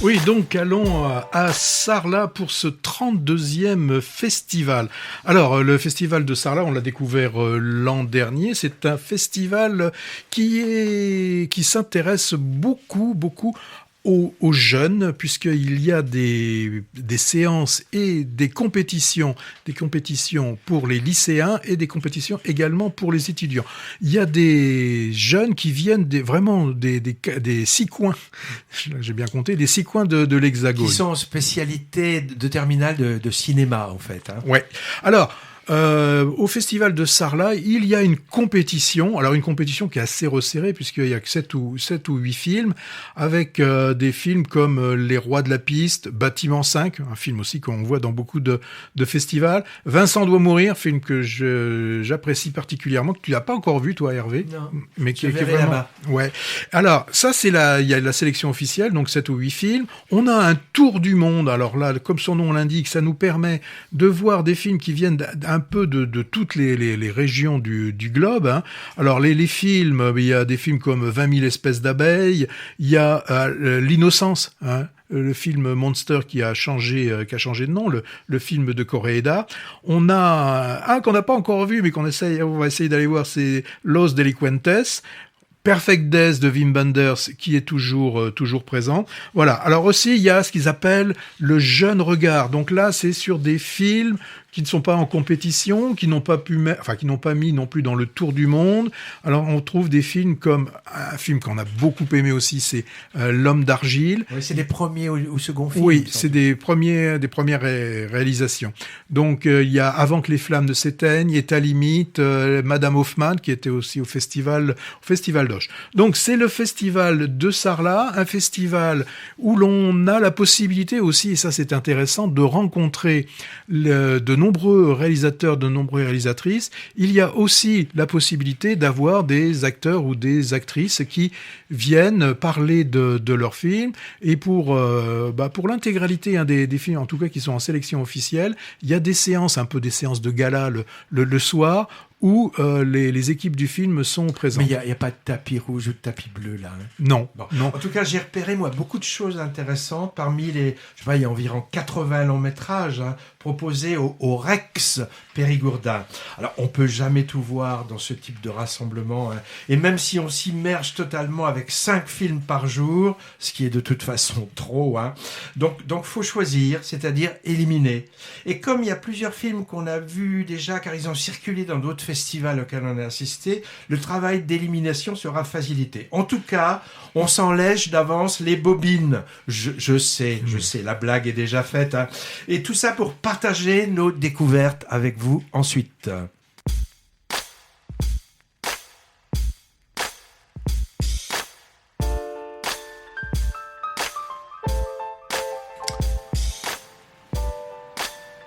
Oui, donc allons à Sarlat pour ce 32e festival. Alors, le festival de Sarlat, on l'a découvert l'an dernier. C'est un festival qui s'intéresse beaucoup aux jeunes, puisqu'il y a des séances et des compétitions pour les lycéens et des compétitions également pour les étudiants. Il y a des jeunes qui viennent vraiment des 6 coins, j'ai bien compté, des 6 coins de l'Hexagone. Qui sont en spécialité de terminale de cinéma, en fait. Hein. Ouais. Alors, au festival de Sarlat, il y a une compétition. Alors une compétition qui est assez resserrée puisqu'il y a que 7 ou 8 films, avec des films comme Les Rois de la piste, Bâtiment 5, un film aussi qu'on voit dans beaucoup de festivals. Vincent doit mourir, film que j'apprécie particulièrement, que tu n'as pas encore vu toi Hervé, non, mais qui est vraiment là-bas. Ouais. Alors ça il y a la sélection officielle, donc 7 ou 8 films. On a un tour du monde. Alors là, comme son nom l'indique, ça nous permet de voir des films qui viennent un peu de toutes les régions du globe. Hein. Alors les films, il y a des films comme 20 000 espèces d'abeilles, il y a L'Innocence, hein, le film Monster qui a changé de nom, le film de Koreeda. On a un qu'on n'a pas encore vu, mais on va essayer d'aller voir, c'est Los Delinquentes. Perfect Days de Wim Wenders qui est toujours présent. Voilà. Alors aussi, il y a ce qu'ils appellent le jeune regard. Donc là, c'est sur des films qui ne sont pas en compétition, qui n'ont pas mis non plus dans le tour du monde. Alors on trouve des films comme un film qu'on a beaucoup aimé aussi, c'est L'Homme d'argile. Oui, c'est des premiers ou seconds films. Oui, c'est des premières réalisations. Donc il y a Avant que les flammes ne s'éteignent, État limite, Madame Hoffman qui était aussi au festival d'Auch. Donc c'est le festival de Sarlat, un festival où l'on a la possibilité aussi, et ça c'est intéressant, de rencontrer de nombreux réalisateurs, de nombreuses réalisatrices. Il y a aussi la possibilité d'avoir des acteurs ou des actrices qui viennent parler de leurs films. Et pour l'intégralité des films, en tout cas qui sont en sélection officielle, il y a des séances, un peu des séances de gala le soir, où les équipes du film sont présentes. Mais il n'y a pas de tapis rouge ou de tapis bleu là. Hein. Non, bon. Non. En tout cas, j'ai repéré moi beaucoup de choses intéressantes. Parmi il y a environ 80 longs métrages proposés au Rex Périgourdin. Alors, on peut jamais tout voir dans ce type de rassemblement. Hein. Et même si on s'immerge totalement avec 5 films par jour, ce qui est de toute façon trop, hein, donc faut choisir, c'est-à-dire éliminer. Et comme il y a plusieurs films qu'on a vus déjà, car ils ont circulé dans d'autres festivals auxquels on a assisté, le travail d'élimination sera facilité. En tout cas, on s'en lèche d'avance les bobines. Je sais, la blague est déjà faite. Hein. Et tout ça pour partager nos découvertes avec vous ensuite.